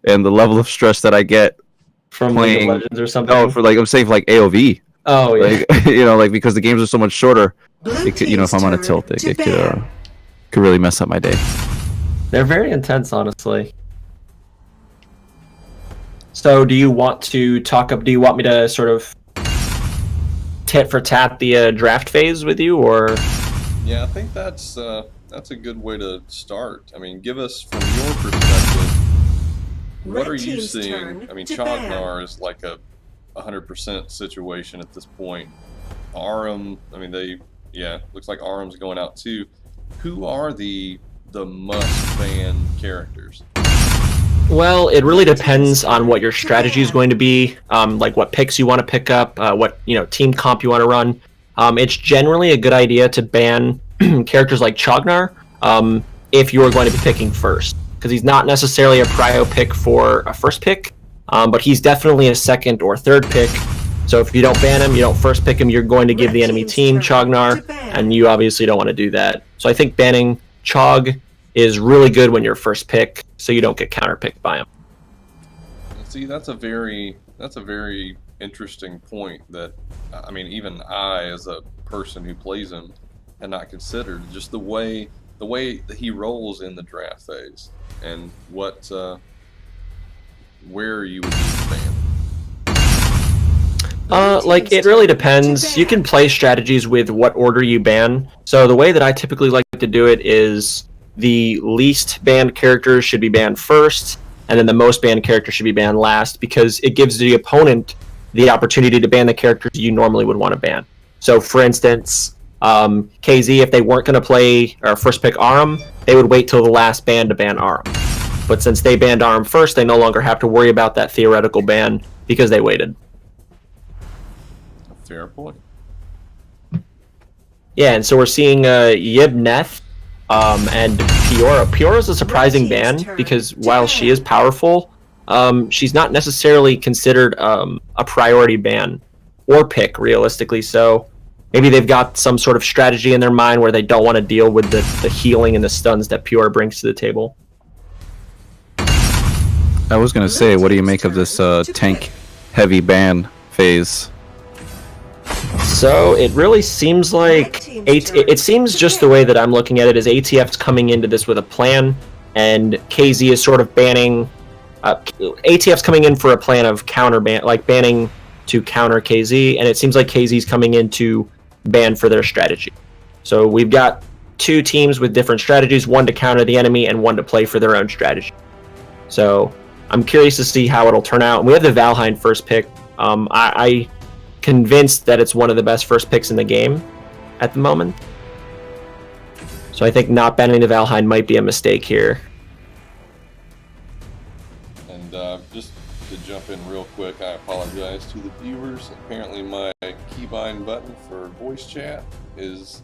and the level of stress that I get from playing League of Legends or something. No, for I'm saying for like AOV. Oh yeah. Like, like because the games are so much shorter. It could, if I'm on a tilt, it could really mess up my day. They're very intense, honestly. So, do you want to talk up? Do you want me to sort of tit for tat the draft phase with you, or? Yeah, I think that's a good way to start. I mean, give us from your perspective. What are you seeing? I mean, Chognar is like a 100% situation at this point. Aram, I mean, looks like Aram's going out too. Who are the must-ban characters? Well, it really depends on what your strategy is going to be, like what picks you want to pick up, what team comp you want to run. It's generally a good idea to ban characters like Chognar if you're going to be picking first, because he's not necessarily a prio pick for a first pick, but he's definitely a second or third pick. So if you don't ban him, you don't first pick him, you're going to give the enemy team Chognar, and you obviously don't want to do that. So I think banning Chog is really good when you're first pick, so you don't get counterpicked by him. See, that's a very interesting point that, I mean, even I, as a person who plays him, had not considered just the way that he rolls in the draft phase and where you would need to ban him. Like, it really depends. You can play strategies with what order you ban. So the way that I typically like to do it is the least banned characters should be banned first, and then the most banned characters should be banned last, because it gives the opponent the opportunity to ban the characters you normally would want to ban. So, for instance, KZ, if they weren't going to play or first pick Aram, they would wait till the last ban to ban Aram. But since they banned Aram first, they no longer have to worry about that theoretical ban because they waited. Fair point. Yeah, and so we're seeing Yibneth and Piora. Piora's a surprising ban because while she is powerful, she's not necessarily considered a priority ban or pick realistically. So maybe they've got some sort of strategy in their mind where they don't want to deal with the healing and the stuns that Piora brings to the table. I was gonna say, what do you make of this tank heavy ban phase? So it really seems like it seems just the way that I'm looking at it is ATF's coming into this with a plan, and KZ is sort of banning. ATF's coming in for a plan of banning to counter KZ, and it seems like KZ's coming in to ban for their strategy. So we've got two teams with different strategies, one to counter the enemy and one to play for their own strategy. So I'm curious to see how it'll turn out. And we have the Valheim first pick. I convinced that it's one of the best first picks in the game at the moment. So I think not banning the Valheim might be a mistake here. And just to jump in real quick, I apologize to the viewers. Apparently my keybind button for voice chat is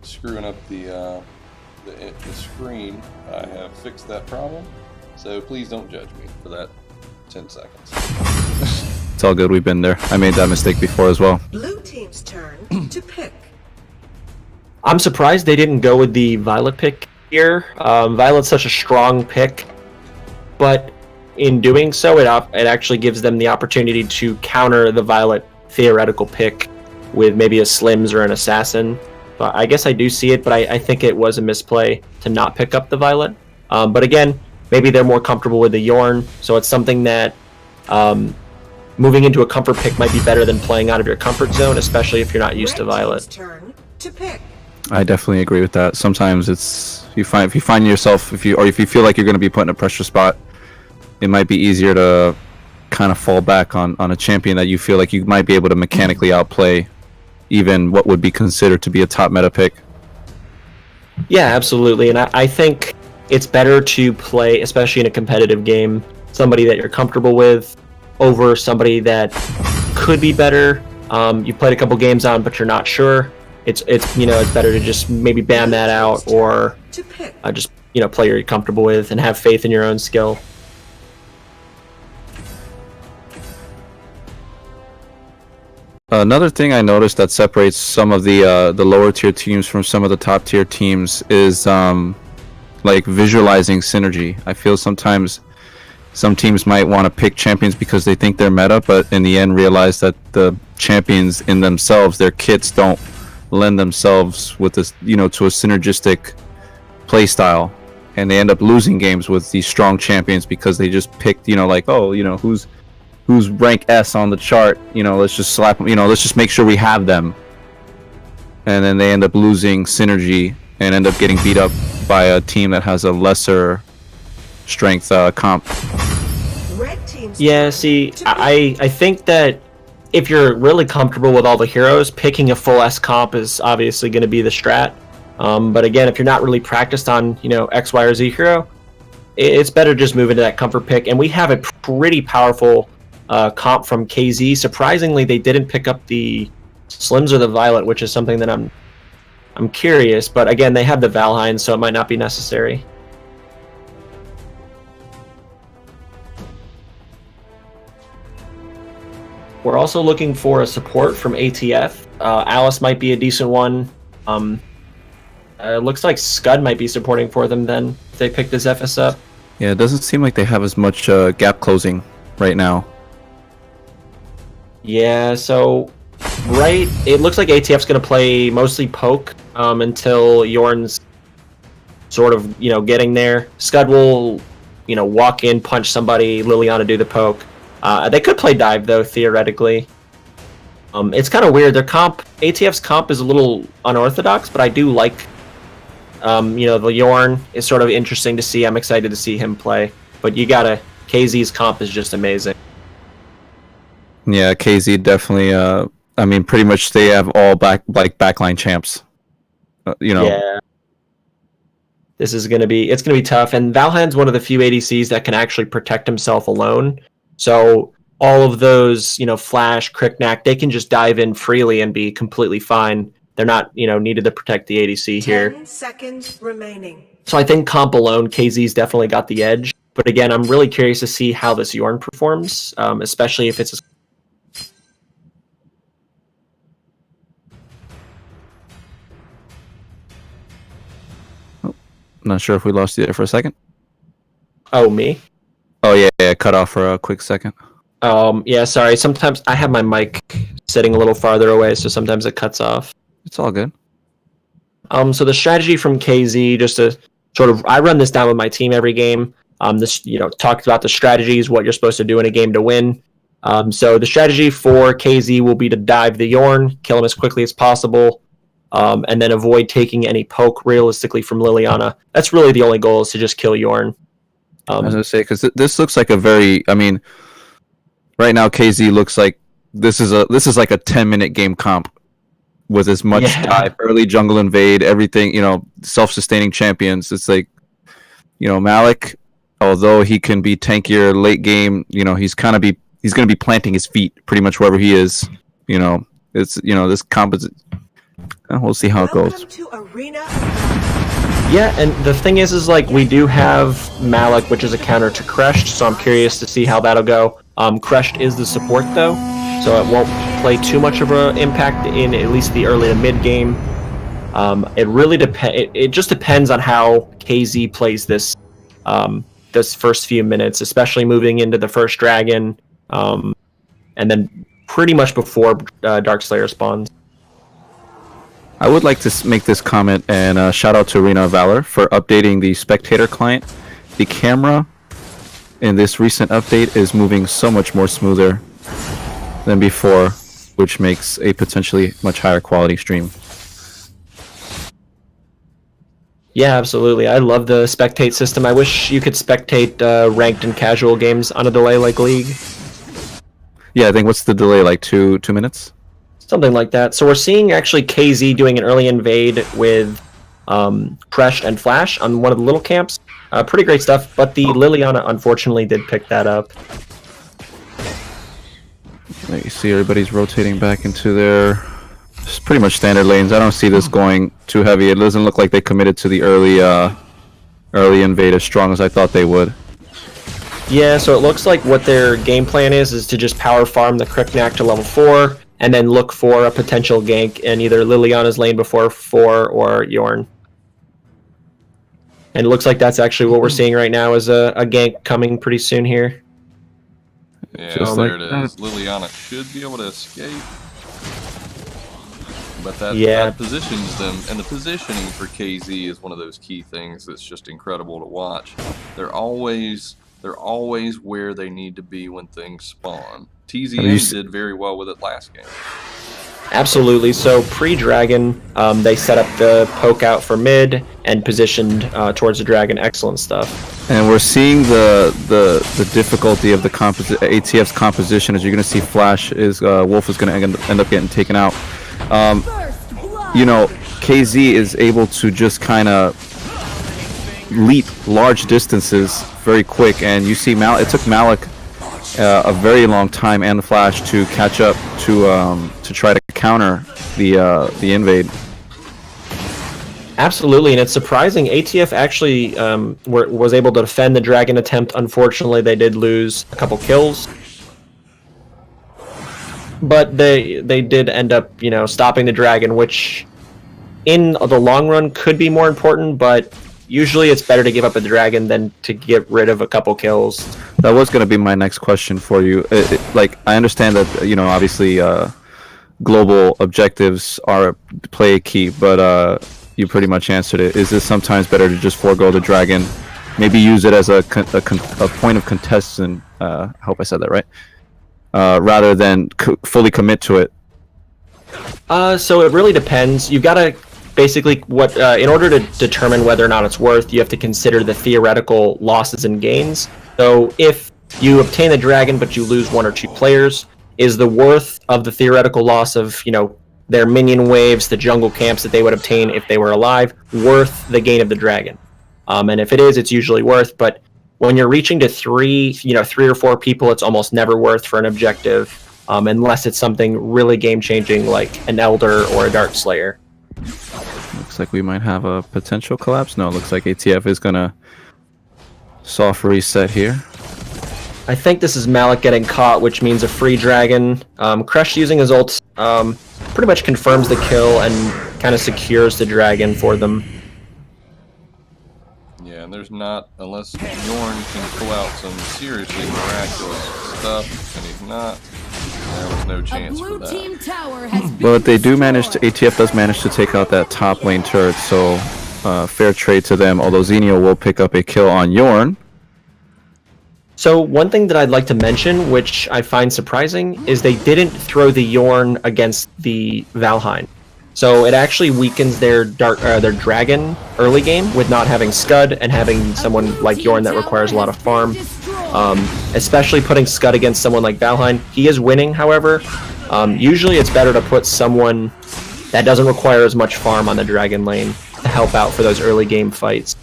screwing up the screen. I have fixed that problem, so please don't judge me for that 10 seconds. It's all good, we've been there. I made that mistake before as well. Blue team's turn to pick. I'm surprised they didn't go with the Violet pick here. Violet's such a strong pick, but in doing so, it actually gives them the opportunity to counter the Violet theoretical pick with maybe a Slims or an Assassin. But I guess I do see it, but I think it was a misplay to not pick up the Violet. But again, maybe they're more comfortable with the Yorn, so it's something that moving into a comfort pick might be better than playing out of your comfort zone, especially if you're not used to Violet. Turn to pick. I definitely agree with that. Sometimes if you find yourself, if you feel like you're going to be put in a pressure spot, it might be easier to kind of fall back on a champion that you feel like you might be able to mechanically outplay even what would be considered to be a top meta pick. Yeah, absolutely. And I think it's better to play, especially in a competitive game, somebody that you're comfortable with over somebody that could be better. You've played a couple games on, but you're not sure. It's better to just maybe ban that out, or just play you're comfortable with and have faith in your own skill. Another thing I noticed that separates some of the lower tier teams from some of the top tier teams is like visualizing synergy. I feel sometimes some teams might want to pick champions because they think they're meta, but in the end realize that the champions in themselves, their kits don't lend themselves with this, to a synergistic play style, and they end up losing games with these strong champions because they just picked, who's rank S on the chart, let's just slap them, let's just make sure we have them, and then they end up losing synergy and end up getting beat up by a team that has a lesser strength comp. Yeah, see, I think that if you're really comfortable with all the heroes, picking a full S comp is obviously going to be the strat. But again, if you're not really practiced on, X, Y, or Z hero, it's better just move into that comfort pick. And we have a pretty powerful comp from KZ. Surprisingly, they didn't pick up the Slims or the Violet, which is something that I'm curious. But again, they have the Valheim, so it might not be necessary. We're also looking for a support from ATF. Alice might be a decent one. It looks like Scud might be supporting for them then, if they pick the Zephyrus up. Yeah, it doesn't seem like they have as much gap closing right now. Yeah, so it looks like ATF's going to play mostly poke until Yorn's sort of, getting there. Scud will, walk in, punch somebody, Liliana do the poke. They could play dive though, theoretically. It's kind of weird. ATF's comp is a little unorthodox, but I do like, the Yorn is sort of interesting to see. I'm excited to see him play. But KZ's comp is just amazing. Yeah, KZ definitely. Pretty much they have all backline champs. Yeah. It's gonna be tough. And Valheim's one of the few ADCs that can actually protect himself alone. So all of those, Flash, Cricknack, they can just dive in freely and be completely fine. They're not, needed to protect the ADC here. 10 seconds remaining. So I think comp alone, KZ's definitely got the edge. But again, I'm really curious to see how this Yorn performs, especially if it's Not sure if we lost you there for a second. Oh, me? Oh, yeah, cut off for a quick second. Yeah, sorry. Sometimes I have my mic sitting a little farther away, so sometimes it cuts off. It's all good. So the strategy from KZ, just to I run this down with my team every game. This, talked about the strategies, what you're supposed to do in a game to win. So the strategy for KZ will be to dive the Yorn, kill him as quickly as possible, and then avoid taking any poke realistically from Liliana. That's really the only goal, is to just kill Yorn. I was gonna say, because this looks like a very, right now KZ looks like this is like a 10-minute game comp with as much dive, early jungle invade, everything, self-sustaining champions. It's like, Malik, although he can be tankier late game, he's gonna be planting his feet pretty much wherever he is. It's this comp is. We'll see how it goes. Yeah, and the thing is like we do have Malik, which is a counter to Crushed, so I'm curious to see how that'll go. Crushed is the support though, so it won't play too much of an impact in at least the early to mid game. It really depends. It just depends on how KZ plays this first few minutes, especially moving into the first dragon, and then pretty much before Darkslayer spawns. I would like to make this comment and shout out to Arena of Valor for updating the spectator client. The camera in this recent update is moving so much more smoother than before, which makes a potentially much higher quality stream. Yeah, absolutely. I love the spectate system. I wish you could spectate ranked and casual games on a delay like League. Yeah, I think what's the delay, like two minutes? Something like that. So we're seeing actually KZ doing an early invade with Crushed and Flash on one of the little camps. Pretty great stuff, but the Liliana unfortunately did pick that up. You see everybody's rotating back into their pretty much standard lanes. I don't see this going too heavy. It doesn't look like they committed to the early invade as strong as I thought they would. Yeah, so it looks like what their game plan is to just power farm the Cricknack to level 4, and then look for a potential gank in either Liliana's lane before 4 or Yorn. And it looks like that's actually what we're seeing right now is a gank coming pretty soon here. Yeah, Just there like it that. is. Liliana should be able to escape. But that, Yeah. that positions them, and the positioning for KZ is one of those key things that's just incredible to watch. They're always where they need to be when things spawn. TZM did very well with it last game. Absolutely. So pre-dragon, they set up the poke out for mid and positioned towards the dragon. Excellent stuff. And we're seeing the difficulty of the ATF's composition. As you're going to see, Flash is Wolf is going to end up getting taken out. You know, KZ is able to just kind of leap large distances very quick, and you see it took Malik a very long time and the Flash to catch up to try to counter the invade. Absolutely, and it's surprising. ATF actually was able to defend the dragon attempt. Unfortunately, they did lose a couple kills, but they did end up, you know, stopping the dragon, which in the long run could be more important. But usually, it's better to give up a dragon than to get rid of a couple kills. That was going to be my next question for you. Like, I understand that, you know, obviously global objectives play a key, but you pretty much answered it. Is this sometimes better to just forego the dragon, maybe use it as a point of contestant? I hope I said that right. Rather than fully commit to it. So it really depends. You've got to basically in order to determine whether or not it's worth, you have to consider the theoretical losses and gains. So if you obtain a dragon but you lose 1 or 2 players, is the worth of the theoretical loss of, you know, their minion waves, the jungle camps that they would obtain if they were alive, worth the gain of the dragon? And if it is, it's usually worth. But when you're reaching to 3 or 4 people, it's almost never worth for an objective, unless it's something really game-changing like an Elder or a Dark Slayer. Looks like we might have a potential collapse. No, it looks like ATF is going to soft reset here. I think this is Malik getting caught, which means a free dragon. Crush using his ult pretty much confirms the kill and kind of secures the dragon for them. Yeah, and there's not, unless Yorn can pull out some seriously miraculous stuff, and he's not, there was no chance for that. But they do manage to, ATF does manage to take out that top lane turret, so fair trade to them, although Xenio will pick up a kill on Yorn. So one thing that I'd like to mention, which I find surprising, is they didn't throw the Yorn against the Valheim. So it actually weakens their dragon early game with not having Scud and having someone like Yorn that requires a lot of farm. Especially putting Scud against someone like Valheim. He is winning, however. Usually it's better to put someone that doesn't require as much farm on the dragon lane to help out for those early game fights.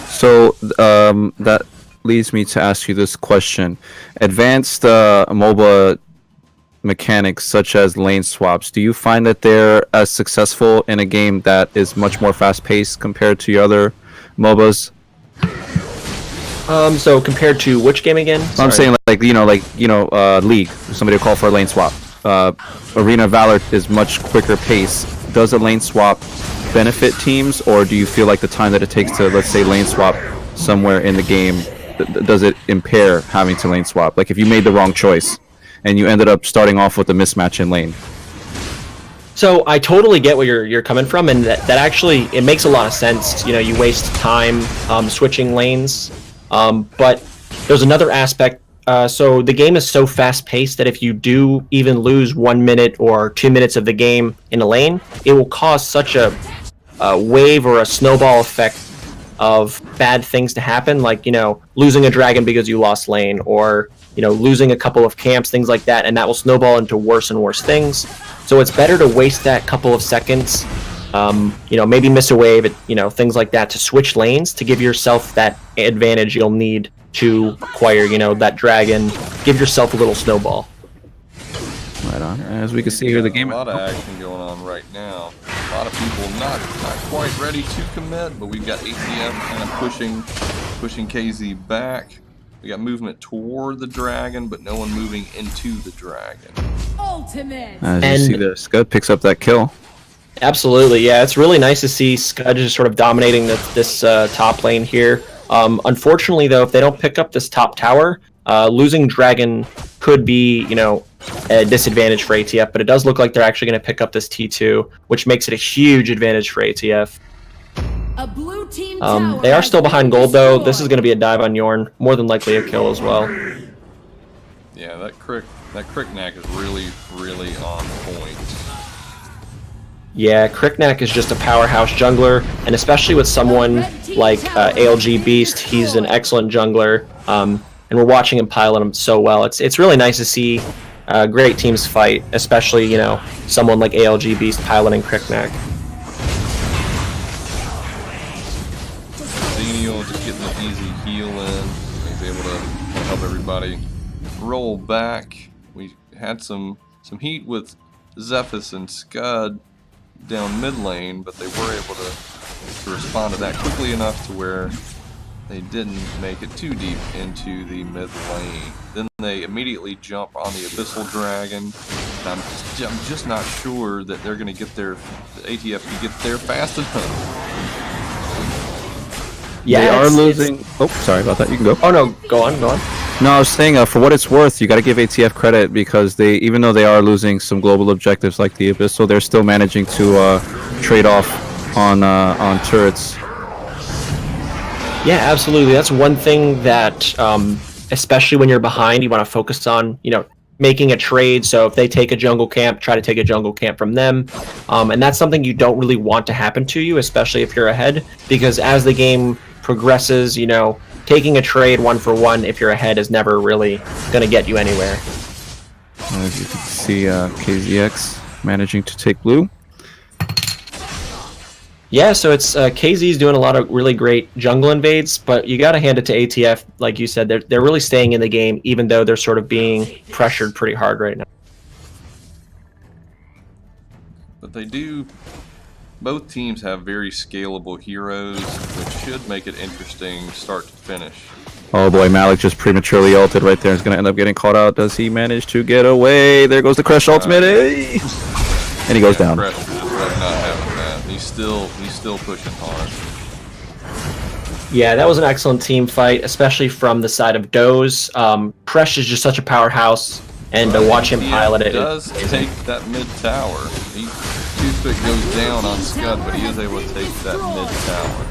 So that leads me to ask you this question. Advanced MOBA mechanics such as lane swaps, do you find that they're as successful in a game that is much more fast-paced compared to your other MOBAs? So compared to which game again? Sorry. I'm saying League. Somebody will call for a lane swap. Arena Valor is much quicker pace. Does a lane swap benefit teams, or do you feel like the time that it takes to, let's say, lane swap somewhere in the game, does it impair having to lane swap? Like if you made the wrong choice and you ended up starting off with a mismatch in lane. So I totally get where you're coming from, and that actually, it makes a lot of sense. You know, you waste time switching lanes, but there's another aspect. So the game is so fast-paced that if you do even lose 1 minute or 2 minutes of the game in a lane, it will cause such a wave or a snowball effect of bad things to happen, like, you know, losing a dragon because you lost lane, or, you know, losing a couple of camps, things like that, and that will snowball into worse and worse things. So it's better to waste that couple of seconds, you know, maybe miss a wave, you know, things like that, to switch lanes to give yourself that advantage you'll need to acquire, you know, that dragon. Give yourself a little snowball. Right on. As we can see here, the game. A lot of action going on right now. A lot of people not quite ready to commit, but we've got ATF kind of pushing KZ back. We got movement toward the dragon, but no one moving into the dragon. As you see, the Scud picks up that kill. Absolutely, yeah. It's really nice to see Scud just sort of dominating this top lane here. Unfortunately, though, if they don't pick up this top tower, losing Dragon could be, a disadvantage for ATF, but it does look like they're actually going to pick up this T2, which makes it a huge advantage for ATF. A blue team They are still behind gold, though. This is going to be a dive on Yorn, more than likely a kill as well. Yeah, that crick knack is really, really on point. Yeah, Cricknack is just a powerhouse jungler, and especially with someone like ALG Beast, he's an excellent jungler, and we're watching him pilot him so well. It's really nice to see great teams fight, especially, someone like ALG Beast piloting Cricknack. Xenial just getting an easy heal in. He's able to help everybody roll back. We had some heat with Zephys and Scud down mid lane, but they were able to respond to that quickly enough to where they didn't make it too deep into the mid lane. Then they immediately jump on the Abyssal Dragon. And I'm just not sure that they're going to get there, the ATF can get there fast enough. Yeah, they are losing. Oh, sorry about that. You can go. Oh no, go on. No, I was saying, for what it's worth, you got to give ATF credit because even though they are losing some global objectives like the Abyssal, they're still managing to trade off on turrets. Yeah, absolutely. That's one thing that, especially when you're behind, you want to focus on, making a trade. So if they take a jungle camp, try to take a jungle camp from them. And that's something you don't really want to happen to you, especially if you're ahead, because as the game progresses, taking a trade 1-for-1 if you're ahead is never really going to get you anywhere. As you can see, KZX managing to take blue. Yeah, so it's KZ's doing a lot of really great jungle invades, but you got to hand it to ATF. Like you said, they're really staying in the game, even though they're sort of being pressured pretty hard right now. But both teams have very scalable heroes, which should make it interesting start to finish. Oh boy, Malik just prematurely ulted right there. He's going to end up getting caught out. Does he manage to get away? There goes the Crush ultimate. Hey! And he goes down. Crush is not having that. He's still pushing hard. Yeah, that was an excellent team fight, especially from the side of Doze. Crush is just such a powerhouse, and to watch him pilot it. He does take that mid tower. Toothpick goes down on Scud, but he is able to take that mid tower.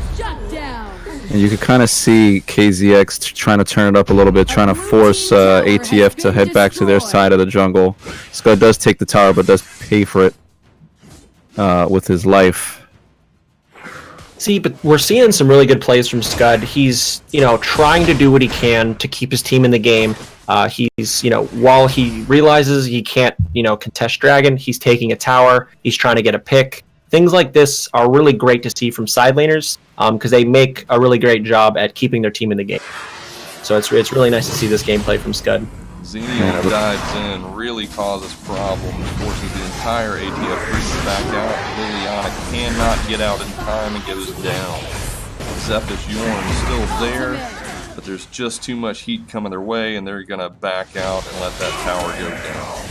And you can kind of see KZX trying to turn it up a little bit, trying to force ATF to head back to their side of the jungle. Scud does take the tower, but does pay for it with his life. See, but we're seeing some really good plays from Scud. He's, trying to do what he can to keep his team in the game. He's, while he realizes he can't, contest Dragon, he's taking a tower. He's trying to get a pick. Things like this are really great to see from side laners because they make a really great job at keeping their team in the game. So it's really nice to see this gameplay from Scud. Xenial dives in, really causes problems, forces the entire ATF group back out. Liliana cannot get out in time and goes down. Zephys Yorn still there, but there's just too much heat coming their way, and they're going to back out and let that tower go down.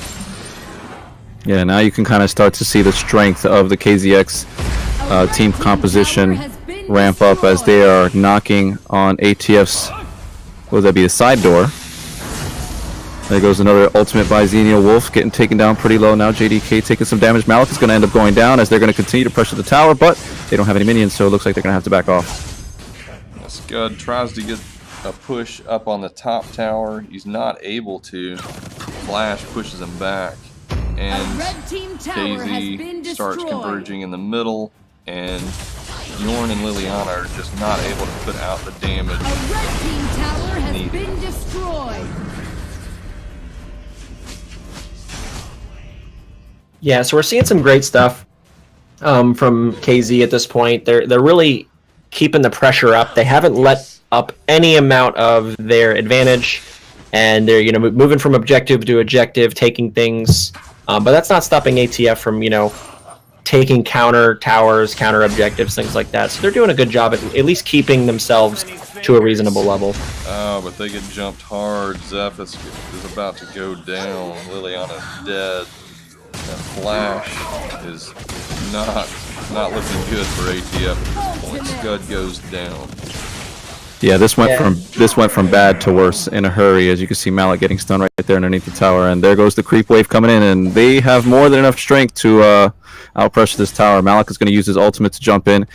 Yeah, now you can kind of start to see the strength of the KZX team composition ramp up as they are knocking on ATF's, would that be the side door? There goes another ultimate by Xenial Wolf, getting taken down pretty low now. JDK taking some damage. Malik is going to end up going down as they're going to continue to pressure the tower, but they don't have any minions, so it looks like they're going to have to back off. Scud tries to get a push up on the top tower. He's not able to. Flash pushes him back, and KZ starts converging in the middle, and Yorn and Liliana are just not able to put out the damage. A red team tower has been destroyed. Yeah, so we're seeing some great stuff from KZ at this point. They're really keeping the pressure up. They haven't let up any amount of their advantage, and they're moving from objective to objective, taking things. But that's not stopping ATF from taking counter towers, counter objectives, things like that. So they're doing a good job at least keeping themselves to a reasonable level. Oh, but they get jumped hard. Zephys is about to go down. Liliana's dead. That flash is not looking good for ATF at this point. Scud goes down. Yeah, this went from bad to worse in a hurry. As you can see, Malik getting stunned right there underneath the tower, and there goes the creep wave coming in, and they have more than enough strength to outpressure this tower. Malik is going to use his ultimate to jump in,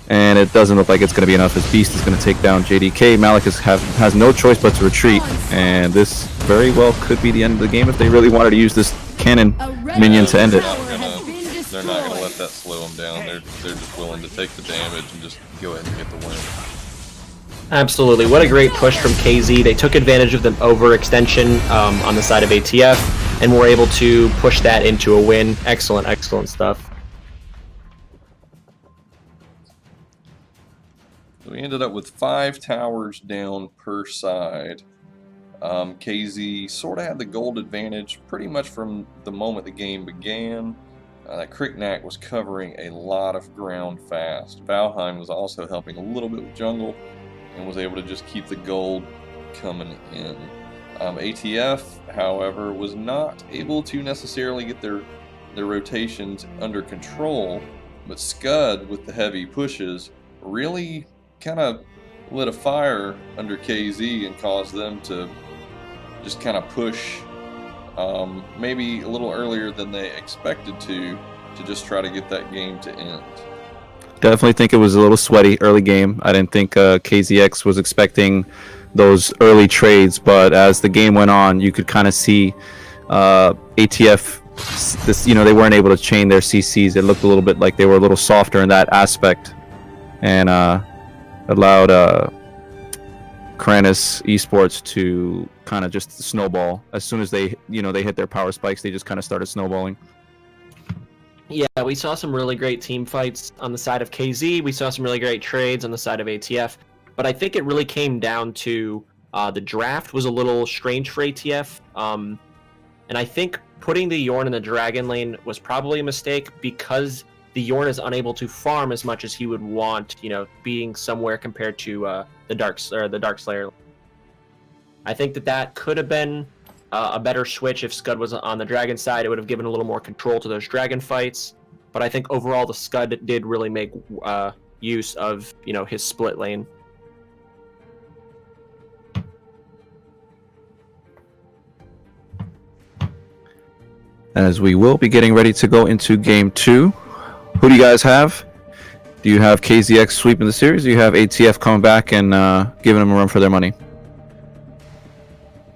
and it doesn't look like it's going to be enough. His beast is going to take down JDK. Malik has no choice but to retreat, and this very well could be the end of the game if they really wanted to use this cannon minion to end it. They're not going to let that slow them down. They're just willing to take the damage and just go ahead and get the win. Absolutely. What a great push from KZ. They took advantage of the overextension on the side of ATF and were able to push that into a win. Excellent, excellent stuff. So we ended up with 5 towers down per side. KZ sort of had the gold advantage pretty much from the moment the game began. That Cricknack was covering a lot of ground fast. Valheim was also helping a little bit with jungle and was able to just keep the gold coming in. ATF, however, was not able to necessarily get their rotations under control, but Scud, with the heavy pushes, really kind of lit a fire under KZ and caused them to just kind of push maybe a little earlier than they expected to just try to get that game to end. Definitely think it was a little sweaty early game. I didn't think KZX was expecting those early trades, but as the game went on, you could kind of see ATF. They weren't able to chain their CCs. It looked a little bit like they were a little softer in that aspect, and allowed Kranis Esports to kind of just snowball. As soon as they hit their power spikes, they just kind of started snowballing. Yeah, we saw some really great team fights on the side of KZ. We saw some really great trades on the side of ATF. But I think it really came down to the draft was a little strange for ATF. And I think putting the Yorn in the Dragon lane was probably a mistake because the Yorn is unable to farm as much as he would want, being somewhere compared to the Dark Slayer. I think that could have been a better switch if Scud was on the Dragon side. It would have given a little more control to those Dragon fights. But I think overall the Scud did really make use of his split lane. As we will be getting ready to go into game 2, who do you guys have? Do you have KZX sweeping the series? Do you have ATF coming back and giving them a run for their money?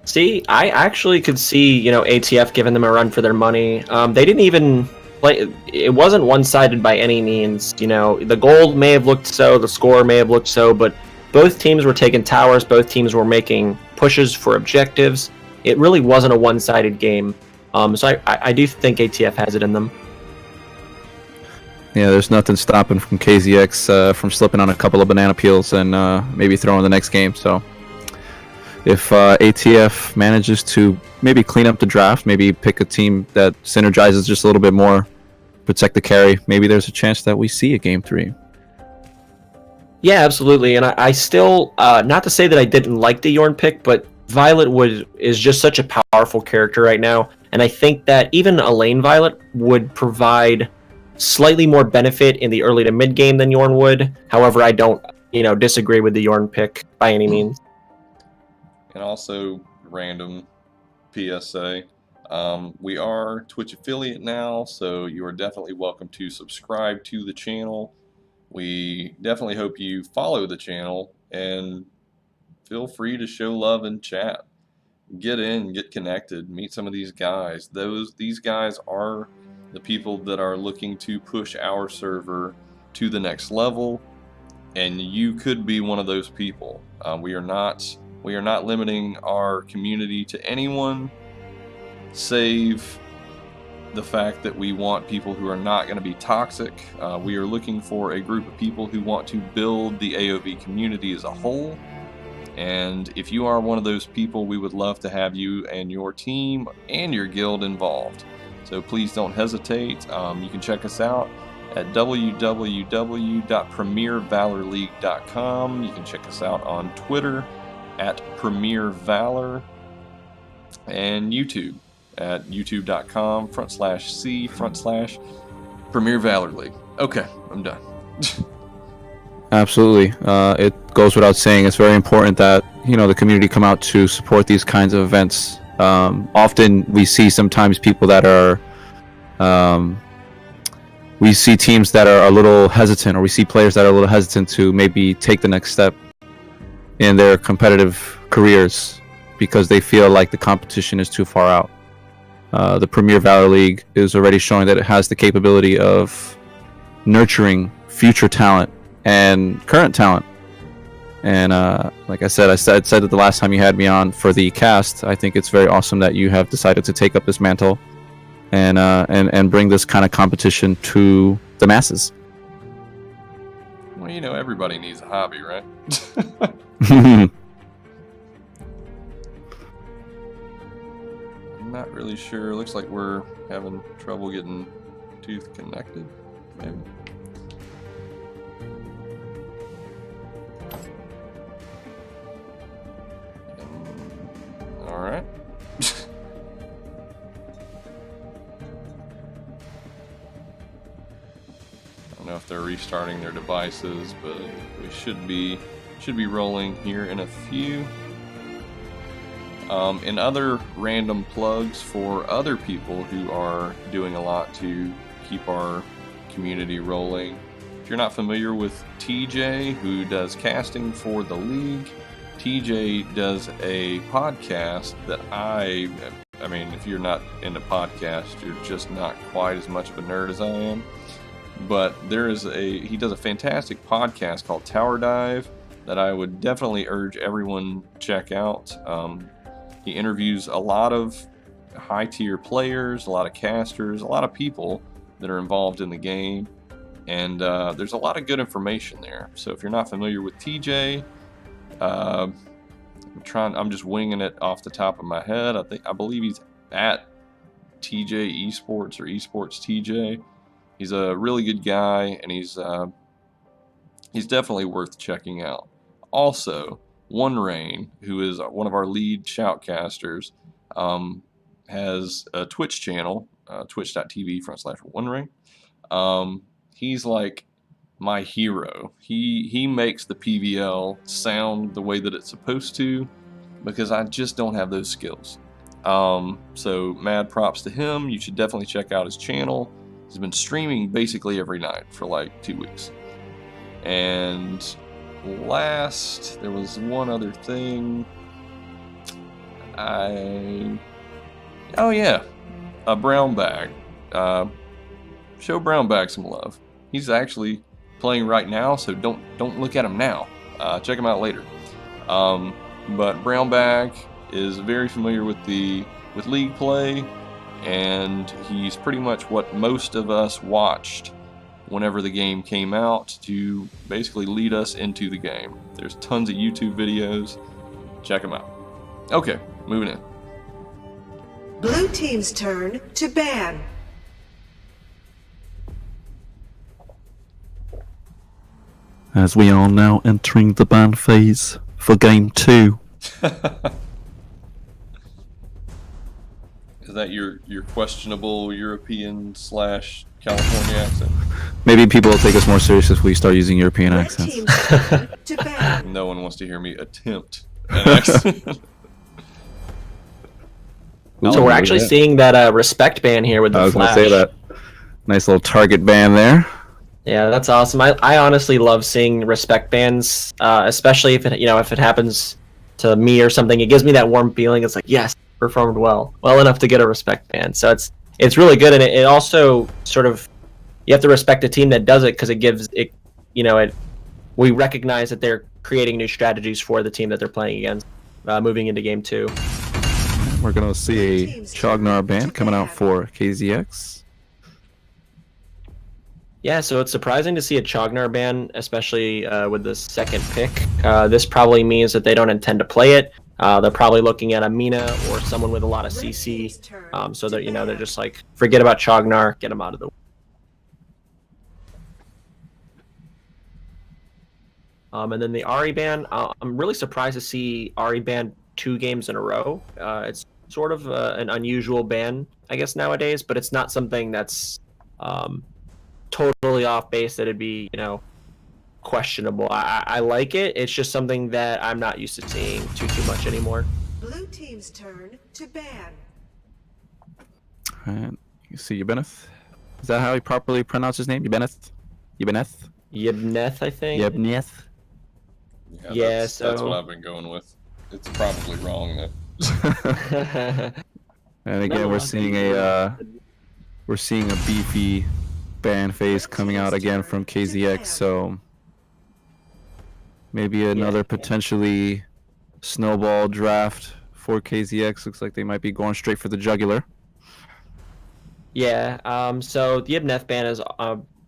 See, I actually could see, ATF giving them a run for their money. They didn't even play. It wasn't one-sided by any means. The gold may have looked so, the score may have looked so, but both teams were taking towers. Both teams were making pushes for objectives. It really wasn't a one-sided game. So I do think ATF has it in them. Yeah, there's nothing stopping from KZX from slipping on a couple of banana peels and maybe throwing the next game. So if ATF manages to maybe clean up the draft, maybe pick a team that synergizes just a little bit more, protect the carry, maybe there's a chance that we see a game 3. Yeah, absolutely. And I still, not to say that I didn't like the Yorn pick, but Violet is just such a powerful character right now. And I think that even a lane Violet would provide slightly more benefit in the early to mid game than Yorn would. However, I don't, disagree with the Yorn pick by any means. And also, random PSA, we are Twitch affiliate now, so you are definitely welcome to subscribe to the channel. We definitely hope you follow the channel and feel free to show love and chat. Get in, get connected, meet some of these guys. These guys are the people that are looking to push our server to the next level, and you could be one of those people. We are not limiting our community to anyone, save the fact that we want people who are not going to be toxic. We are looking for a group of people who want to build the AOV community as a whole. And if you are one of those people, we would love to have you and your team and your guild involved. So please don't hesitate. You can check us out at www.premiervalorleague.com. You can check us out on Twitter at Premier Valor and YouTube. at youtube.com/C/Premier Valor League. Okay, I'm done. Absolutely. It goes without saying, it's very important that, the community come out to support these kinds of events. Often we see sometimes people that are, we see teams that are a little hesitant, or we see players that are a little hesitant to maybe take the next step in their competitive careers because they feel like the competition is too far out. The Premier Valor League is already showing that it has the capability of nurturing future talent and current talent. And like I said that the last time you had me on for the cast. I think it's very awesome that you have decided to take up this mantle and bring this kind of competition to the masses. Well, everybody needs a hobby, right? I'm not really sure. Looks like we're having trouble getting tooth connected, maybe. All right. I don't know if they're restarting their devices, but we should be rolling here in a few. In other random plugs for other people who are doing a lot to keep our community rolling. If you're not familiar with TJ, who does casting for the league, TJ does a podcast that I mean, if you're not into podcasts, you're just not quite as much of a nerd as I am. But he does a fantastic podcast called Tower Dive that I would definitely urge everyone to check out. He interviews a lot of high-tier players, a lot of casters, a lot of people that are involved in the game, and there's a lot of good information there. So if you're not familiar with TJ, I'm just winging it off the top of my head. I believe he's at TJ Esports or Esports TJ. He's a really good guy, and he's definitely worth checking out. Also, One Rain, who is one of our lead shoutcasters, has a Twitch channel, twitch.tv/OneRain. He's like my hero. He makes the PVL sound the way that it's supposed to, because I just don't have those skills. So mad props to him. You should definitely check out his channel. He's been streaming basically every night for like 2 weeks. And last, there was one other thing. Brown Bag. Show Brown Bag some love. He's actually playing right now, so don't look at him now. Check him out later. But Brown Bag is very familiar with league play, and he's pretty much what most of us watched whenever the game came out to basically lead us into the game. There's tons of YouTube videos. Check them out. Okay, moving in. Blue team's turn to ban. As we are now entering the ban phase for game 2. Is that your questionable European / California accent? Maybe people will take us more serious if we start using European Red accents. team's turn to ban. No one wants to hear me attempt an accent. So we're actually seeing that respect ban here with the I was flash. going to say that. Nice little target ban there. Yeah, that's awesome. I honestly love seeing respect bans, especially if it happens to me or something. It gives me that warm feeling. It's like, yes, performed well enough to get a respect ban. So it's really good, and it also sort of, you have to respect the team that does it, because it gives it, we recognize that they're creating new strategies for the team that they're playing against, moving into game 2. We're going to see a Chognar ban coming out for KZX. Yeah, so it's surprising to see a Chognar ban, especially with the second pick. This probably means that they don't intend to play it. They're probably looking at a Mina or someone with a lot of CC. So that they're just like, forget about Chognar, get him out of the way. And then the Ari ban, I'm really surprised to see Ari ban 2 games in a row. It's sort of an unusual ban, I guess, nowadays, but it's not something that's totally off base that it'd be, you know, questionable. I like it. It's just something that I'm not used to seeing too much anymore. Blue team's turn to ban. And you see Ybeneth. Is that how he properly pronounced his name? Ybeneth? Ybeneth? Yibneth, I think. Yibneth? Yeah, so that's what I've been going with. It's probably wrong though. And again, we're seeing a beefy ban phase coming out again from KZX, so maybe another potentially snowball draft for KZX. Looks like they might be going straight for the jugular. Yeah, so the Yibneth ban is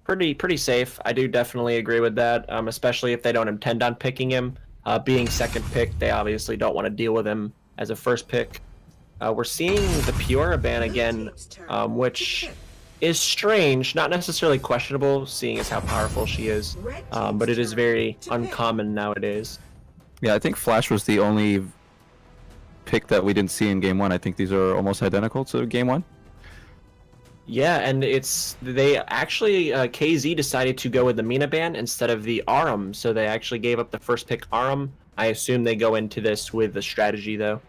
pretty safe. I do definitely agree with that, especially if they don't intend on picking him. Being second pick, they obviously don't want to deal with him as a first pick. We're seeing the Piora ban again, which is strange, not necessarily questionable, seeing as how powerful she is, but it is very uncommon nowadays. Yeah, I think Flash was the only pick that we didn't see in Game 1. I think these are almost identical to Game 1. Yeah, and they actually KZ decided to go with the Mina ban instead of the Arum, so they actually gave up the first pick Arum. I assume they go into this with the strategy though.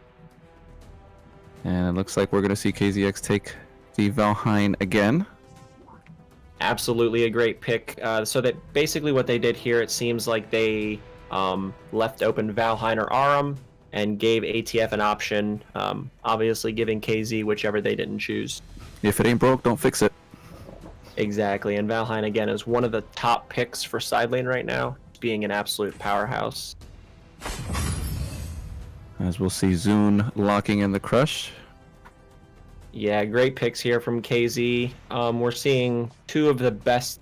And it looks like we're gonna see KZX take the Valheim again. Absolutely a great pick. So that basically what they did here, it seems like they left open Valheim or Arum and gave ATF an option, obviously giving KZ whichever they didn't choose. If it ain't broke, don't fix it. Exactly, and Valheim again is one of the top picks for side lane right now, being an absolute powerhouse. As we'll see Zune locking in the crush. Yeah, great picks here from KZ. We're seeing two of the best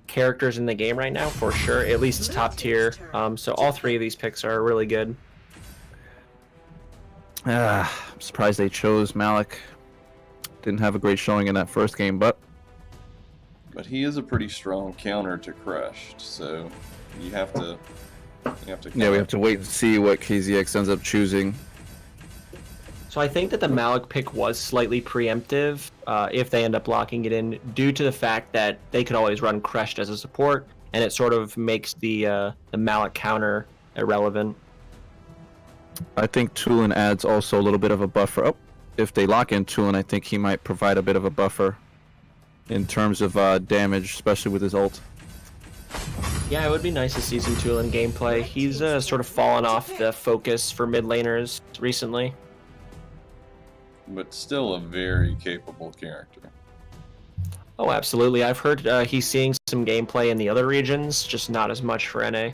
characters in the game right now, for sure, at least top tier. So all three of these picks are really good. I'm surprised they chose Malik. Didn't have a great showing in that first game, but he is a pretty strong counter to Crushed, so you have to. Yeah, we have to wait and see what KZX ends up choosing. So I think that the Malik pick was slightly preemptive if they end up locking it in, due to the fact that they could always run Crushed as a support, and it sort of makes the Malik counter irrelevant. I think Tulin adds also a little bit of a buffer. Oh, if they lock in Tulin, I think he might provide a bit of a buffer in terms of damage, especially with his ult. Yeah, it would be nice to see some Tulin gameplay. He's sort of fallen off the focus for mid laners recently. But still a very capable character. Oh, absolutely. I've heard he's seeing some gameplay in the other regions, just not as much for NA.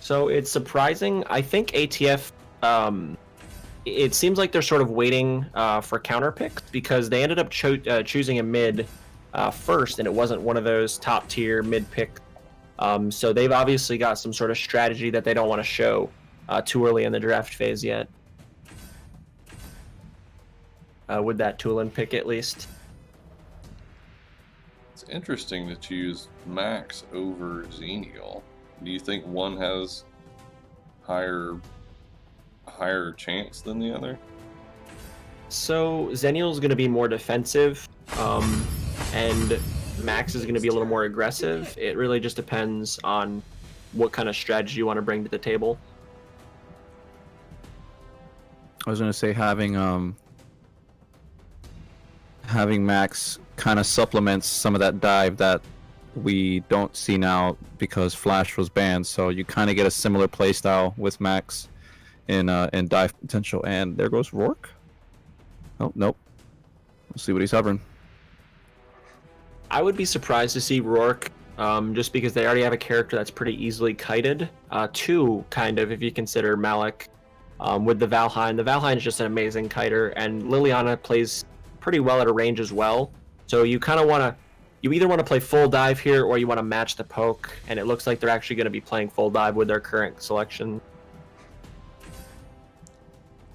So it's surprising. I think ATF, it seems like they're sort of waiting for counter picks, because they ended up choosing a mid first, and it wasn't one of those top tier mid picks. So they've obviously got some sort of strategy that they don't want to show too early in the draft phase yet. With that Tulin pick, at least. It's interesting to choose Max over Xenial. Do you think one has higher chance than the other? So Xenial's going to be more defensive, and Max is going to be a little more aggressive. It really just depends on what kind of strategy you want to bring to the table. I was going to say having Max kind of supplements some of that dive that we don't see now because Flash was banned, so you kind of get a similar playstyle with Max in dive potential. And there goes Rourke. Oh, nope. We'll see what he's hovering. I would be surprised to see Rourke, just because they already have a character that's pretty easily kited. Two, kind of, if you consider Malik, with the Valheim. The Valheim is just an amazing kiter, and Liliana plays pretty well at a range as well. So you kind of want to, you either want to play full dive here, or you want to match the poke, and it looks like they're actually going to be playing full dive with their current selection.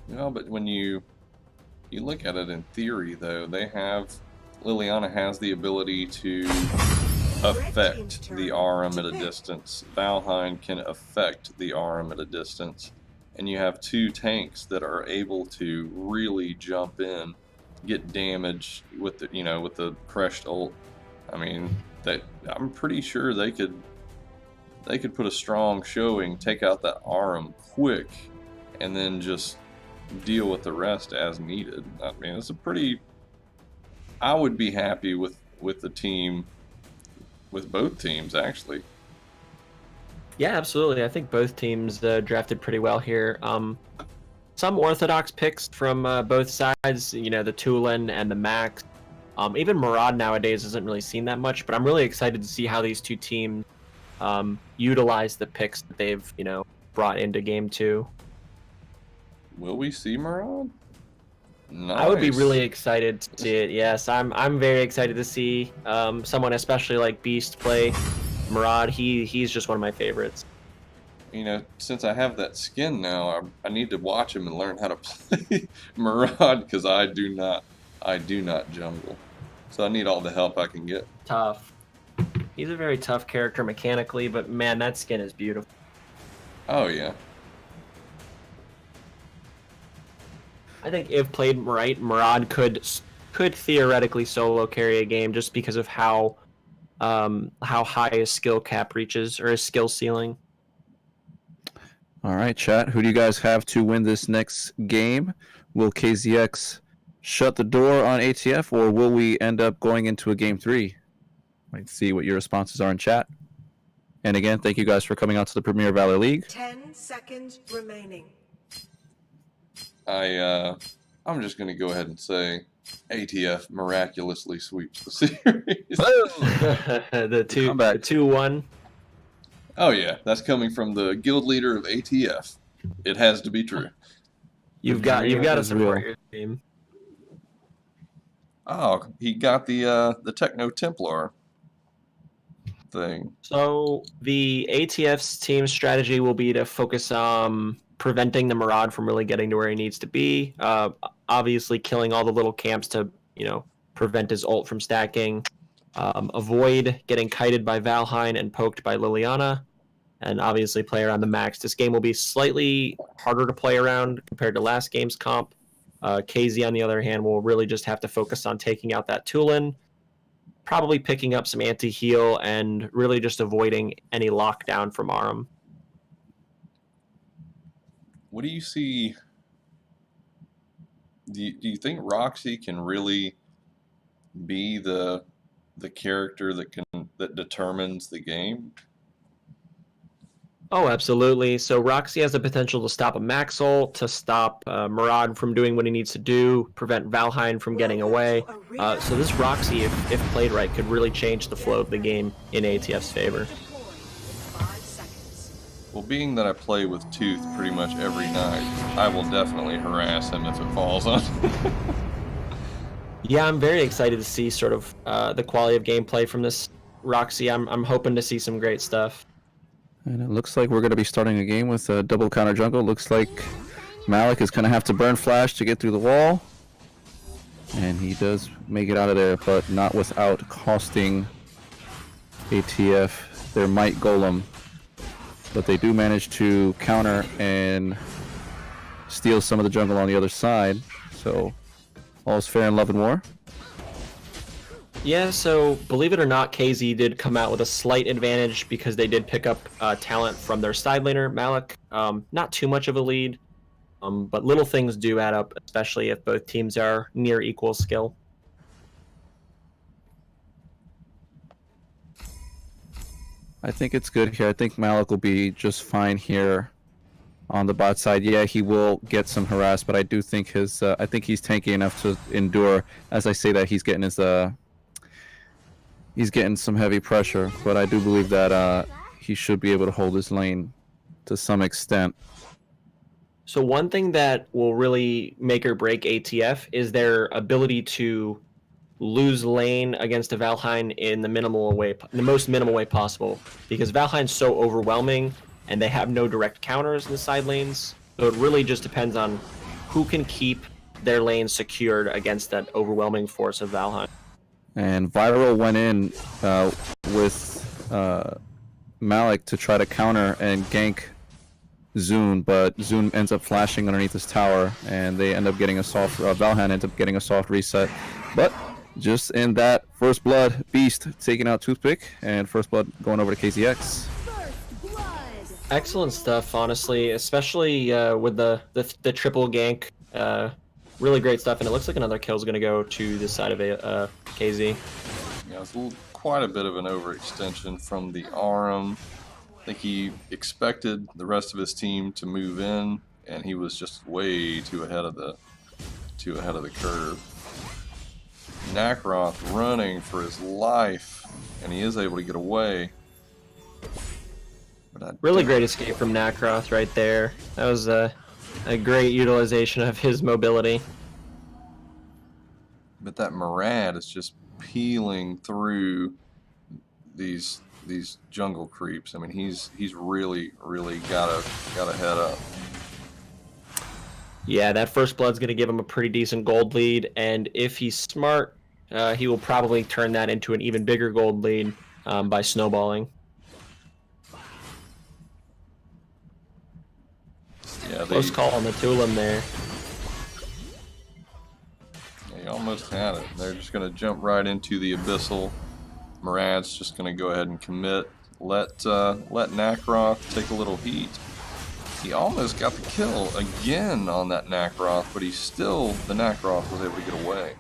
No, but when you look at it in theory, though, Liliana has the ability to affect the RM at a distance. Valheim can affect the RM at a distance. And you have two tanks that are able to really jump in, get damage with the, you know, with the crushed ult. I mean, I'm pretty sure they could put a strong showing, take out that RM quick, and then just deal with the rest as needed. I mean, it's a pretty. I would be happy with the team, with both teams actually. Yeah, absolutely. I think both teams drafted pretty well here. Some orthodox picks from both sides, you know, the Tulin and the Max. Even Murad nowadays isn't really seen that much, but I'm really excited to see how these two teams utilize the picks that they've, you know, brought into Game 2. Will we see Murad? Nice. I would be really excited to see it. Yes, I'm very excited to see someone especially like Beast play Murad. He's just one of my favorites. You know, since I have that skin now, I need to watch him and learn how to play Murad, because I do not jungle. So I need all the help I can get. Tough. He's a very tough character mechanically, but man, that skin is beautiful. Oh yeah. I think if played right, Murad could theoretically solo carry a game just because of how high his skill cap reaches, or his skill ceiling. All right, chat. Who do you guys have to win this next game? Will KZX shut the door on ATF, or will we end up going into a game 3? Let's see what your responses are in chat. And again, thank you guys for coming out to the Premier Valor League. 10 seconds remaining. I'm just gonna go ahead and say ATF miraculously sweeps the series. the 2-1. Oh yeah, that's coming from the guild leader of ATF. It has to be true. You've got to support your team. Oh, he got the Techno Templar thing. So the ATF's team strategy will be to focus on preventing the Murad from really getting to where he needs to be. Obviously killing all the little camps to, you know, prevent his ult from stacking. Avoid getting kited by Valheim and poked by Liliana. And obviously play around the Max. This game will be slightly harder to play around compared to last game's comp. KZ, on the other hand, will really just have to focus on taking out that Tulin, probably picking up some anti-heal, and really just avoiding any lockdown from Aram. What do you see? Do you think Roxy can really be the character that determines the game? Oh, absolutely. So Roxy has the potential to stop a Max ult, to stop Murad from doing what he needs to do, prevent Valheim from getting away. So this Roxy, if played right, could really change the flow of the game in ATF's favor. Well, being that I play with Tooth pretty much every night, I will definitely harass him if it falls on. Yeah, I'm very excited to see sort of the quality of gameplay from this Roxy. I'm hoping to see some great stuff. And it looks like we're going to be starting a game with a double counter jungle. Looks like Malik is going to have to burn flash to get through the wall. And he does make it out of there, but not without costing ATF their might golem. But they do manage to counter and steal some of the jungle on the other side. So all's fair in love and war. Yeah, so believe it or not, KZ did come out with a slight advantage because they did pick up talent from their side laner, Malik. Not too much of a lead, but little things do add up, especially if both teams are near equal skill. I think it's good here. I think Malik will be just fine here on the bot side. Yeah, he will get some harass, but I do think I think he's tanky enough to endure. As I say that, he's getting some heavy pressure, but I do believe that he should be able to hold his lane to some extent. So one thing that will really make or break ATF is their ability to lose lane against a Valheim in the most minimal way possible, because Valheim's so overwhelming and they have no direct counters in the side lanes. So it really just depends on who can keep their lane secured against that overwhelming force of Valheim. And Viral went in with Malik to try to counter and gank Zune, but Zune ends up flashing underneath his tower, and they end up getting a soft. Valhan ends up getting a soft reset, but just in that first blood, Beast taking out Toothpick, and first blood going over to KZX. First blood. Excellent stuff, honestly, especially with the triple gank. Really great stuff, and it looks like another kill is going to go to the side of KZ. Yeah, it's quite a bit of an overextension from the Arum. I think he expected the rest of his team to move in, and he was just way too ahead of the curve. Nakroth running for his life, and he is able to get away. But Really great escape from Nakroth right there. That was a great utilization of his mobility. But that Murad is just peeling through these jungle creeps. I mean, he's really got a head up. Yeah, that first blood's going to give him a pretty decent gold lead, and if he's smart, he will probably turn that into an even bigger gold lead by snowballing. Yeah, Close call on the Tulin there. They almost had it. They're just going to jump right into the Abyssal. Murad's just going to go ahead and commit. Let Nakroth take a little heat. He almost got the kill again on that Nakroth, but the Nakroth was able to get away.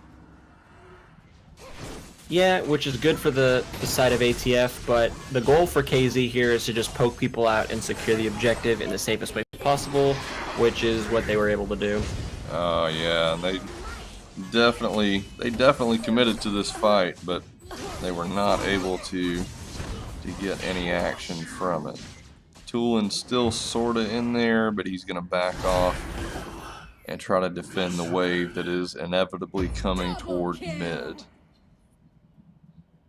Yeah, which is good for the side of ATF, but the goal for KZ here is to just poke people out and secure the objective in the safest way possible, which is what they were able to do. Oh yeah, and they definitely committed to this fight, but they were not able to get any action from it. Tulin's still sorta in there, but he's gonna back off and try to defend the wave that is inevitably coming toward mid.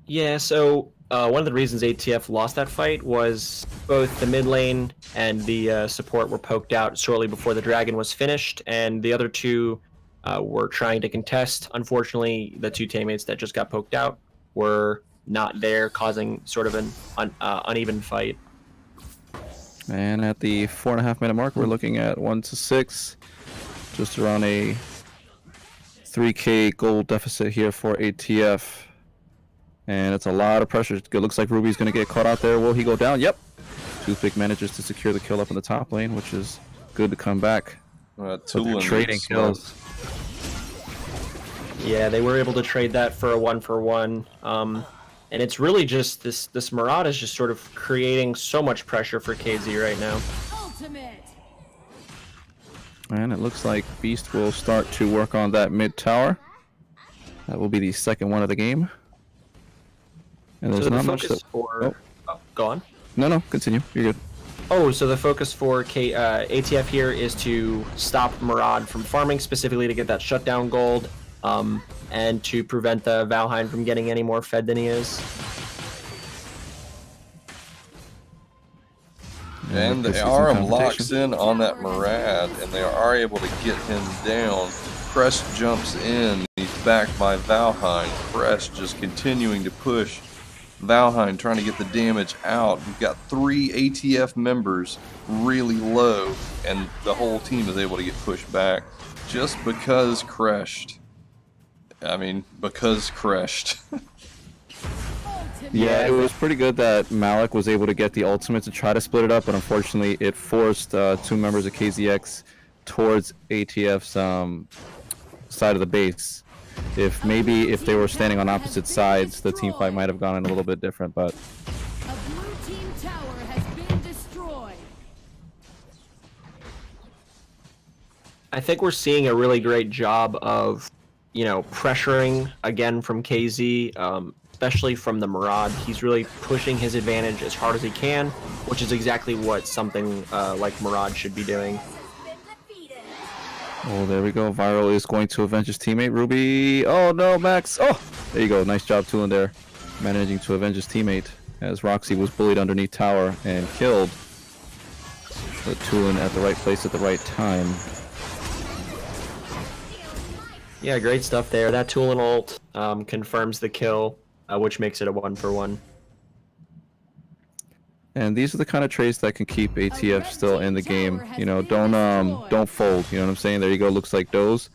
Yeah, so one of the reasons ATF lost that fight was both the mid lane and the support were poked out shortly before the dragon was finished, and the other two were trying to contest. Unfortunately, the two teammates that just got poked out were not there, causing sort of an uneven fight. And at the 4.5 minute mark, we're looking at 1-6, just around a 3K gold deficit here for ATF. And it's a lot of pressure. It looks like Ruby's going to get caught out there. Will he go down? Yep. Toothpick manages to secure the kill up in the top lane, which is good to come back. So they're trading kills. Yeah, they were able to trade that for a 1-for-1. And it's really just this Murad is just sort of creating so much pressure for KZ right now. Ultimate. And it looks like Beast will start to work on that mid tower. That will be the second one of the game. And there's So the not much focus that... for... Oh, go on. No, continue. You're good. Oh, so the focus for ATF here is to stop Murad from farming, specifically to get that shutdown gold, and to prevent the Valheim from getting any more fed than he is. And the Arum locks in on that Murad, and they are able to get him down. Crest jumps in. He's backed by Valheim. Crest just continuing to push. Valheim trying to get the damage out. We've got 3 ATF members really low, and the whole team is able to get pushed back just because Crest. Yeah, it was pretty good that Malik was able to get the ultimate to try to split it up, but unfortunately it forced 2 members of KZX towards ATF's side of the base. If they were standing on opposite sides, the team fight might have gone in a little bit different, but... A blue team tower has been destroyed. I think we're seeing a really great job of, pressuring again from KZ, especially from the Murad. He's really pushing his advantage as hard as he can, which is exactly what something like Murad should be doing. Oh, there we go. Viral is going to avenge his teammate, Ruby. Oh, no, Max. Oh, there you go. Nice job, Tulin there. Managing to avenge his teammate as Roxy was bullied underneath tower and killed. But Tulin at the right place at the right time. Yeah, great stuff there. That Tulin ult confirms the kill, which makes it a 1-for-1. And these are the kind of trades that can keep ATF still in the game. You know, don't fold. You know what I'm saying? There you go. Looks like Doe's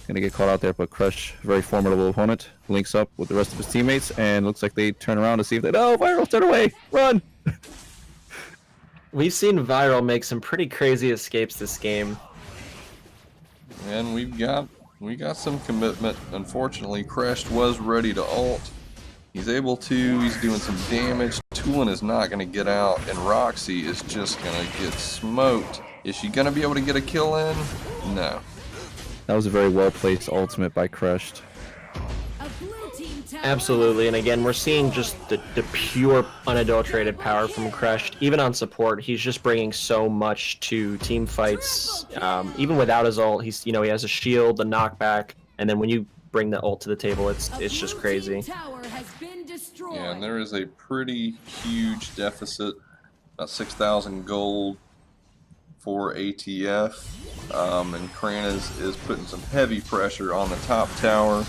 gonna get caught out there, but Crush, very formidable opponent, links up with the rest of his teammates, and looks like they turn around to see if they. Oh, Viral, turn away, run! We've seen Viral make some pretty crazy escapes this game. And we got some commitment. Unfortunately, Crest was ready to ult. He's able to. He's doing some damage. Tulin is not going to get out, and Roxy is just going to get smoked. Is she going to be able to get a kill in? No. That was a very well-placed ultimate by Crushed. Absolutely, and again, we're seeing just the pure, unadulterated power from Crushed. Even on support, he's just bringing so much to team fights. Even without his ult, he has a shield, the knockback, and then when you bring the ult to the table, it's just crazy. Yeah, and there is a pretty huge deficit, about 6,000 gold for ATF, and Kranas is putting some heavy pressure on the top tower.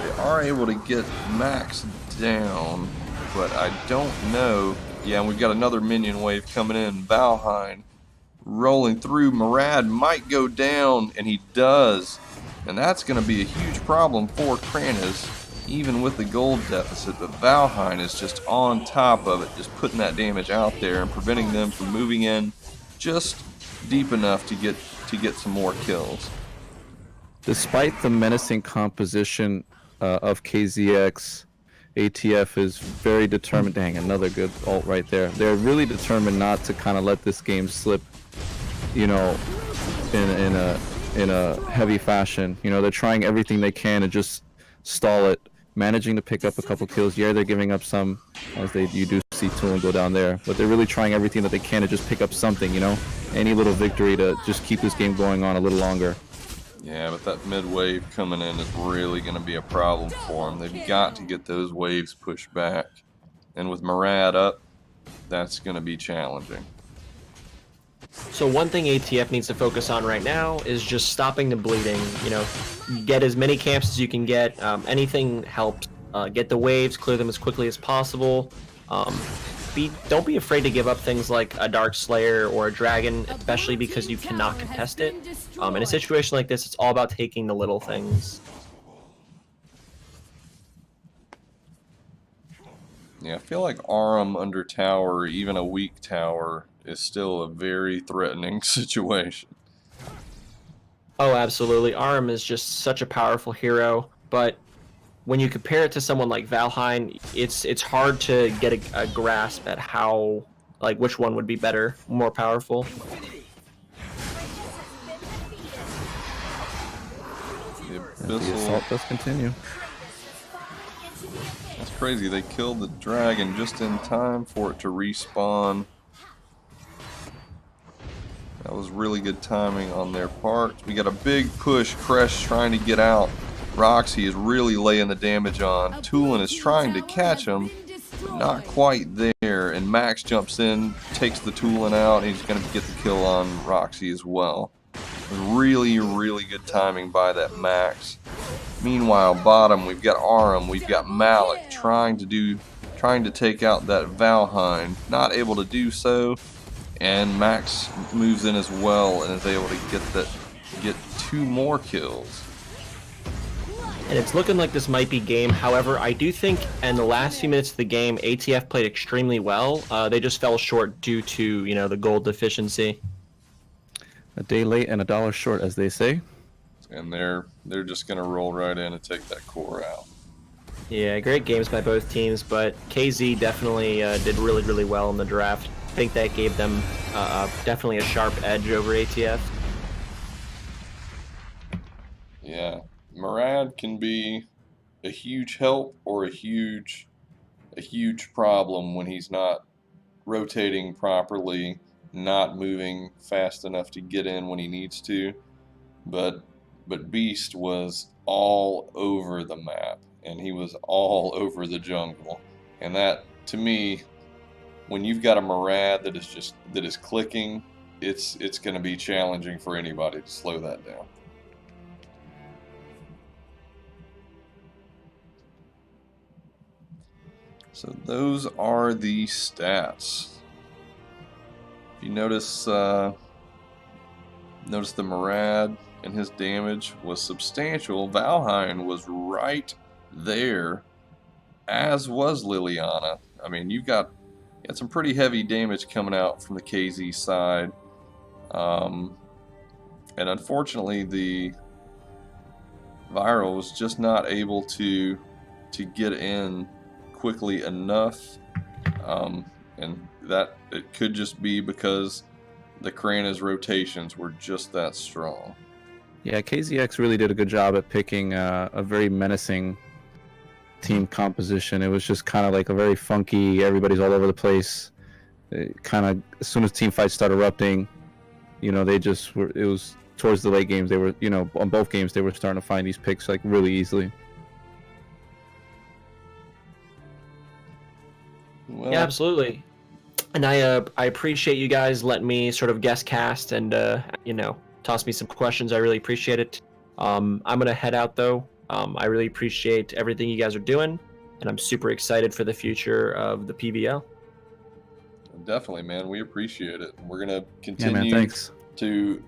They are able to get Max down, but I don't know. Yeah, and we've got another minion wave coming in. Valheim rolling through. Murad might go down, and he does. And that's going to be a huge problem for Kranas, even with the gold deficit. But Valheim is just on top of it, just putting that damage out there and preventing them from moving in just deep enough to get some more kills. Despite the menacing composition of KZX, ATF is very determined. Dang, another good ult right there. They're really determined not to kind of let this game slip, you know, in a heavy fashion. You know, they're trying everything they can to just stall it, managing to pick up a couple kills. Yeah, they're giving up some, as you do see Tulin go down there, but they're really trying everything that they can to just pick up something, you know, any little victory to just keep this game going on a little longer. Yeah, but that mid wave coming in is really going to be a problem for them. They've got to get those waves pushed back. And with Murad up, that's going to be challenging. So one thing ATF needs to focus on right now is just stopping the bleeding. You know, get as many camps as you can get. Anything helps. Get the waves, clear them as quickly as possible. Don't be afraid to give up things like a Dark Slayer or a Dragon, especially because you cannot contest it. In a situation like this, it's all about taking the little things. Yeah, I feel like Aram under tower, even a weak tower, is still a very threatening situation. Oh, absolutely. Aram is just such a powerful hero, but when you compare it to someone like Valheim, it's hard to get a grasp at how, like, which one would be better, more powerful. The assault does continue. That's crazy. They killed the dragon just in time for it to respawn. That was really good timing on their part. We got a big push. Crash trying to get out. Roxy is really laying the damage on. Tulin is trying to catch him, but not quite there. And Max jumps in, takes the Tulin out, and he's going to get the kill on Roxy as well. Really, really good timing by that Max. Meanwhile, bottom, we've got Aram, we've got Malik trying to take out that Valheim. Not able to do so, and Max moves in as well and is able to get 2 more kills. And it's looking like this might be game. However, I do think in the last few minutes of the game, ATF played extremely well. They just fell short due to, you know, the gold deficiency. A day late and a dollar short, as they say. And they're just going to roll right in and take that core out. Yeah, great games by both teams, but KZ definitely did really, really well in the draft. I think that gave them definitely a sharp edge over ATF. Yeah. Murad can be a huge help or a huge problem when he's not rotating properly, not moving fast enough to get in when he needs to. But Beast was all over the map, and he was all over the jungle. And that, to me, when you've got a Murad that is clicking, it's going to be challenging for anybody to slow that down. So those are the stats. If you notice, notice the Murad and his damage was substantial. Valheim was right there, as was Liliana. I mean, you had some pretty heavy damage coming out from the KZ side. And unfortunately, the Viral was just not able to get in quickly enough. And that it could just be because the Krana's rotations were just that strong. Yeah, KZX really did a good job at picking a very menacing team composition. It was just kind of like a very funky, everybody's all over the place. Kind of, as soon as team fights started erupting, you know, they just were, it was towards the late games, they were, you know, on both games, they were starting to find these picks like really easily. Well, Yeah, absolutely. And I appreciate you guys letting me sort of guest cast and you know, toss me some questions. I really appreciate it. I'm gonna head out though. I really appreciate everything you guys are doing, and I'm super excited for the future of the PVL. definitely, man. We appreciate it. We're gonna Yeah, continue man, thanks. to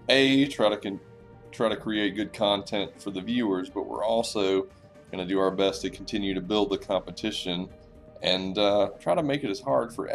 try to create good content for the viewers, but we're also going to do our best to continue to build the competition and try to make it as hard for